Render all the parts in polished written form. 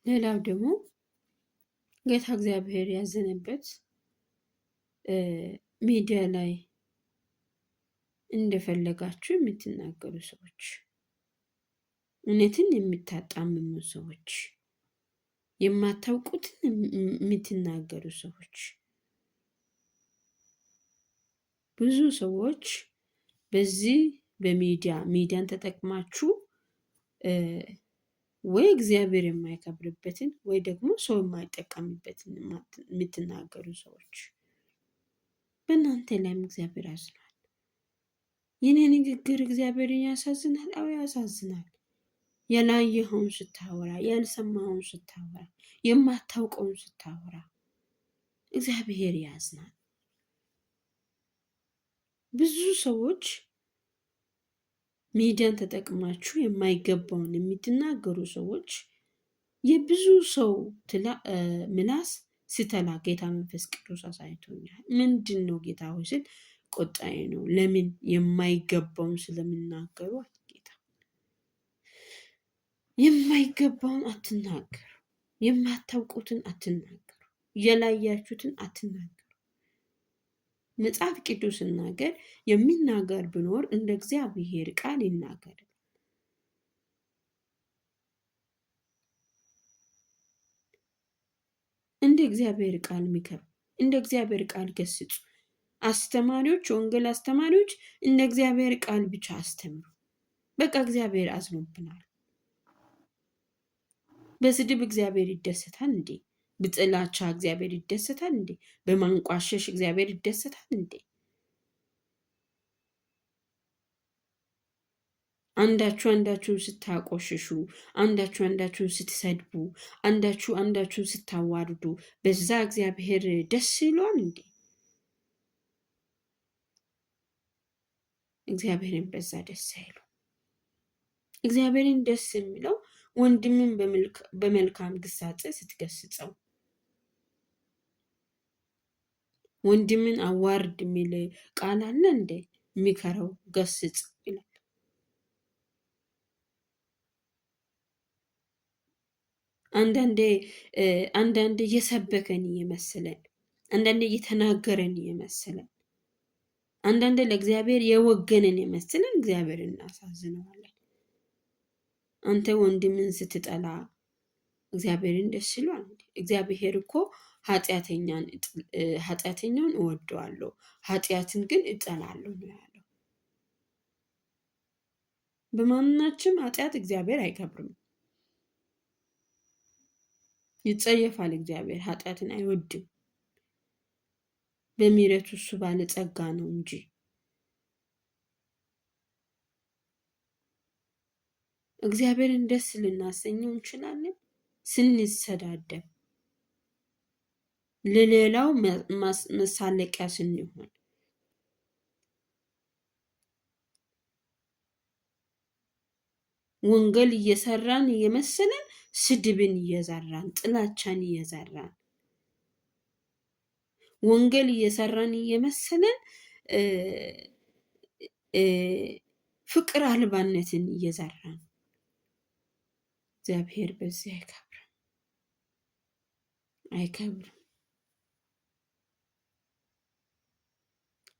ሌላው ደግሞ ጌታ እግዚአብሔር ያዘነበት ሚዲያ ላይ እንደፈለጋችሁ የምትናገሩ ሰዎች፣ እውነትን የምታጣምሙ ሰዎች፣ የማታውቁትን የምትናገሩ ሰዎች፣ ብዙ ሰዎች በዚህ ሚዲያን ተጠቅማችሁ ወይ እግዚአብሔር የማይከብርበትን ወይ ደግሞ ሰው የማይጠቀምበትን የምትናገሩ ሰዎች፣ በእናንተ ላይም እግዚአብሔር ያዝናል። የኔ ንግግር እግዚአብሔርን ያሳዝናል? አዎ ያሳዝናል። ያላየኸውን ስታወራ፣ ያልሰማኸውን ስታወራ፣ የማታውቀውን ስታወራ እግዚአብሔር ያዝናል። ብዙ ሰዎች ሚዲያን ተጠቅማችሁ የማይገባውን የምትናገሩ ሰዎች የብዙ ሰው ምላስ ስተላ ጌታ መንፈስ ቅዱስ አሳይቶኛል። ምንድን ነው ጌታ ሆይ ስል ቆጣዬ ነው። ለምን የማይገባውን ስለምናገሩ ጌታ የማይገባውን አትናገሩ፣ የማታውቁትን አትናገሩ፣ የላያችሁትን አትናገሩ። መጽሐፍ ቅዱስ ሲናገር የሚናገር ቢኖር እንደ እግዚአብሔር ቃል ይናገር። እንደ እግዚአብሔር ቃል ምከሩ፣ እንደ እግዚአብሔር ቃል ገስጹ። አስተማሪዎች፣ ወንጌል አስተማሪዎች እንደ እግዚአብሔር ቃል ብቻ አስተምሩ። በቃ እግዚአብሔር አዝኖብናል። በስድብ እግዚአብሔር ይደሰታል እንዴ? በጥላቻ እግዚአብሔር ይደሰታል እንዴ? በማንቋሸሽ እግዚአብሔር ይደሰታል እንዴ? አንዳችሁ አንዳችሁን ስታቆሽሹ፣ አንዳችሁ አንዳችሁን ስትሰድቡ፣ አንዳችሁ አንዳችሁን ስታዋርዱ በዛ እግዚአብሔር ደስ ይሏል እንዴ? እግዚአብሔርን በዛ ደስ አይሉ። እግዚአብሔርን ደስ የሚለው ወንድምን በመልካም ግሳጼ ስትገስጸው፣ ወንድምን አዋርድ የሚል ቃል አለ እንዴ? የሚከረው ገስጽ ይላል። አንዳንዴ እየሰበከን እየመሰለን፣ አንዳንዴ እየተናገረን እየመሰለን፣ አንዳንዴ ለእግዚአብሔር የወገንን የመሰለን እግዚአብሔርን እናሳዝነዋለን። አንተ ወንድምን ስትጠላ እግዚአብሔርን ደስ ይሏል? እግዚአብሔር እኮ ኃጢአተኛውን እወደዋለሁ ኃጢአትን ግን እጠላለሁ ነው ያለው። በማናችም ኃጢአት እግዚአብሔር አይከብርም፣ ይጸየፋል። እግዚአብሔር ኃጢአትን አይወድም። በምሕረቱ እሱ ባለጸጋ ነው እንጂ። እግዚአብሔርን ደስ ልናሰኘው እንችላለን ስንሰዳደብ፣ ለሌላው መሳለቂያ ስንሆን፣ ወንጌል እየሰራን እየመሰለን ስድብን እየዘራን፣ ጥላቻን እየዘራን፣ ወንጌል እየሰራን እየመሰለን ፍቅር አልባነትን እየዘራን እግዚአብሔር በዚህ አይከብርም።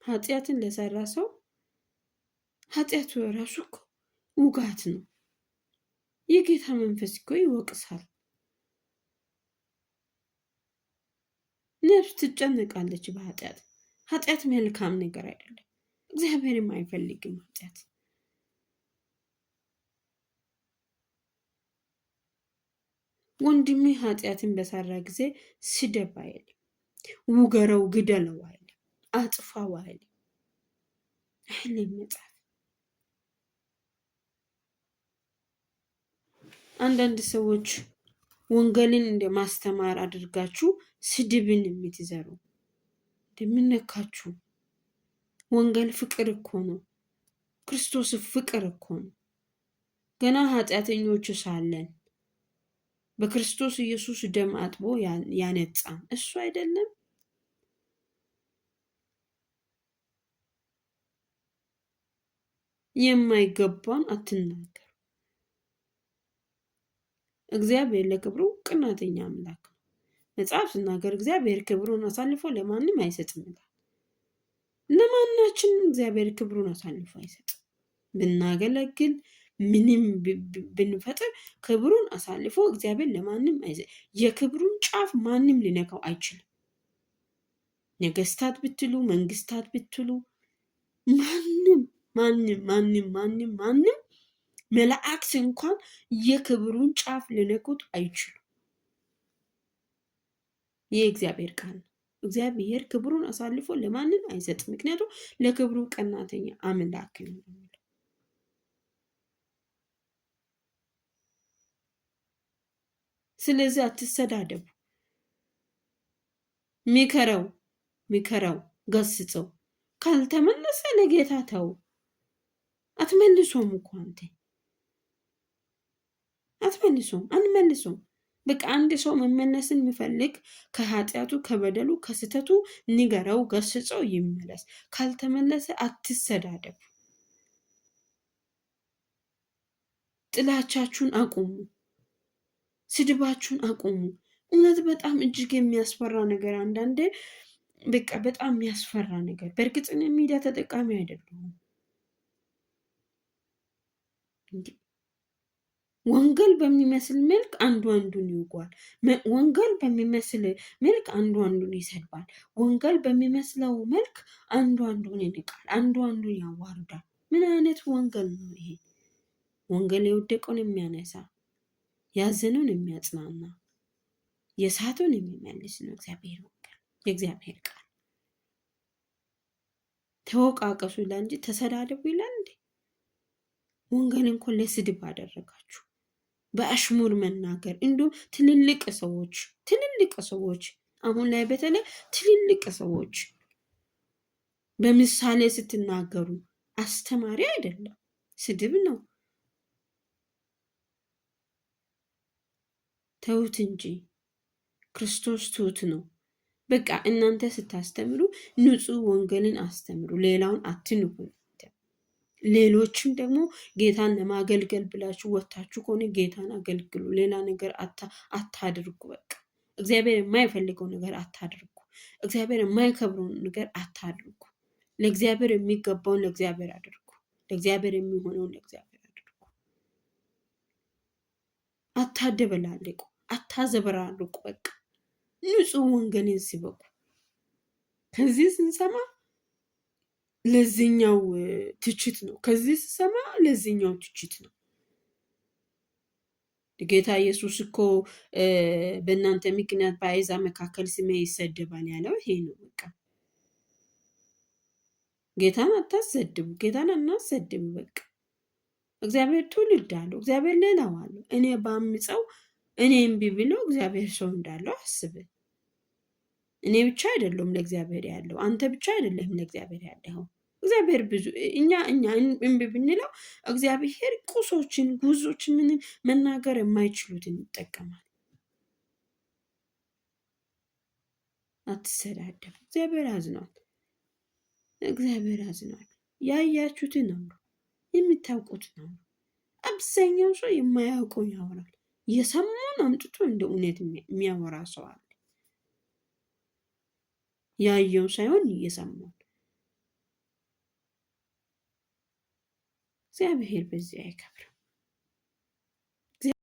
ኃጢአትን ለሰራ ሰው ኃጢአቱ ራሱ እኮ ውጋት ነው። የጌታ መንፈስ እኮ ይወቅሳል። ነፍስ ትጨነቃለች በኃጢአት። ኃጢአት መልካም ነገር አይደለም። እግዚአብሔርም አይፈልግም ኃጢአት። ወንድሜ ኃጢአትን በሰራ ጊዜ ስደብ አይልም፣ ውገረው፣ ግደለው አይልም፣ አጥፋው አይልም። መጽሐፍ አንዳንድ ሰዎች ወንጌልን እንደ ማስተማር አድርጋችሁ ስድብን የምትዘሩ እንደምነካችሁ። ወንጌል ፍቅር እኮ ነው። ክርስቶስ ፍቅር እኮ ነው። ገና ኃጢአተኞች ሳለን በክርስቶስ ኢየሱስ ደም አጥቦ ያነጻን እሱ አይደለም? የማይገባን አትናገሩ። እግዚአብሔር ለክብሩ ቀናተኛ አምላክ ነው። መጽሐፍ ሲናገር እግዚአብሔር ክብሩን አሳልፎ ለማንም አይሰጥም ይላል። ለማናችንም እግዚአብሔር ክብሩን አሳልፎ አይሰጥም። ብናገለግል ምንም ብንፈጥር ክብሩን አሳልፎ እግዚአብሔር ለማንም አይሰጥም። የክብሩን ጫፍ ማንም ሊነካው አይችልም። ነገስታት ብትሉ፣ መንግስታት ብትሉ፣ ማንም ማንም ማንም ማንም ማንም መላእክት እንኳን የክብሩን ጫፍ ሊነኩት አይችሉም። ይህ እግዚአብሔር ቃል ነው። እግዚአብሔር ክብሩን አሳልፎ ለማንም አይሰጥም። ምክንያቱም ለክብሩ ቀናተኛ አምላክ ነው። ስለዚህ አትሰዳደቡ። ሚከረው ገስጸው፣ ካልተመለሰ ለጌታ ተው። አትመልሶም እኮ አንተ አትመልሶም፣ አንመልሶም። በቃ አንድ ሰው መመለስን የሚፈልግ ከኃጢአቱ ከበደሉ ከስተቱ ንገረው፣ ገስጸው ይመለስ። ካልተመለሰ አትሰዳደቡ። ጥላቻችሁን አቁሙ። ስድባችሁን አቁሙ። እውነት በጣም እጅግ የሚያስፈራ ነገር አንዳንዴ በቃ በጣም የሚያስፈራ ነገር። በእርግጥ ሚዲያ ተጠቃሚ አይደለሁም። ወንጌል በሚመስል መልክ አንዱ አንዱን ይውጓል። ወንጌል በሚመስል መልክ አንዱ አንዱን ይሰድባል። ወንጌል በሚመስለው መልክ አንዱ አንዱን ይንቃል። አንዱ አንዱን ያዋርዳል። ምን አይነት ወንጌል ነው ይሄ? ወንጌል የወደቀውን የሚያነሳ ያዘነውን የሚያጽናና የሳቱን የሚመልስ ነው እግዚአብሔር ወንጌል፣ የእግዚአብሔር ቃል። ተወቃቀሱ ይላል እንጂ ተሰዳደቡ ይላል እንዴ? ወንጌል እንኳን ለስድብ አደረጋችሁ። በአሽሙር መናገር እንዲሁም ትልልቅ ሰዎች አሁን ላይ በተለይ ትልልቅ ሰዎች በምሳሌ ስትናገሩ አስተማሪ አይደለም፣ ስድብ ነው። ተውት እንጂ ክርስቶስ ትሁት ነው። በቃ እናንተ ስታስተምሩ ንጹህ ወንጌልን አስተምሩ፣ ሌላውን አትንኩ። ሌሎችም ደግሞ ጌታን ለማገልገል ብላችሁ ወታችሁ ከሆነ ጌታን አገልግሉ። ሌላ ነገር አታድርጉ። በቃ እግዚአብሔር የማይፈልገው ነገር አታድርጉ። እግዚአብሔር የማይከብረውን ነገር አታድርጉ። ለእግዚአብሔር የሚገባውን ለእግዚአብሔር አድርጉ። ለእግዚአብሔር የሚሆነውን ለእግዚአብሔር አድርጉ። አታደበላልቁ፣ አታዘበራርቁ። በቃ ንጹህ ወንጌልን ሲበቁ ከዚህ ስንሰማ ለዚህኛው ትችት ነው፣ ከዚህ ስሰማ ለዚህኛው ትችት ነው። ጌታ ኢየሱስ እኮ በእናንተ ምክንያት በአሕዛብ መካከል ስሜ ይሰደባል ያለው ይሄ ነው። በቃ ጌታን አታሰድቡ፣ ጌታን አናሰድቡ። በቃ እግዚአብሔር ትውልድ አለው፣ እግዚአብሔር ሌላው አለው። እኔ ባምፀው እኔ እምቢ ብለው እግዚአብሔር ሰው እንዳለው አስብ። እኔ ብቻ አይደለም ለእግዚአብሔር ያለው፣ አንተ ብቻ አይደለም ለእግዚአብሔር ያለው። እግዚአብሔር ብዙ እኛ እምቢ ብንለው እግዚአብሔር ቁሶችን ጉዞችን ምን መናገር የማይችሉትን ይጠቀማል። አትሰዳደብ። እግዚአብሔር አዝኗል። እግዚአብሔር አዝኗል። ያያችሁትን አውሩ፣ የምታውቁትን አውሩ። አብዛኛው ሰው የማያውቀው ያወራል። የሰማውን አምጥቶ እንደ እውነት የሚያወራ ሰው አለ። ያየው ሳይሆን እየሰማው። እግዚአብሔር በዚህ አይከብርም።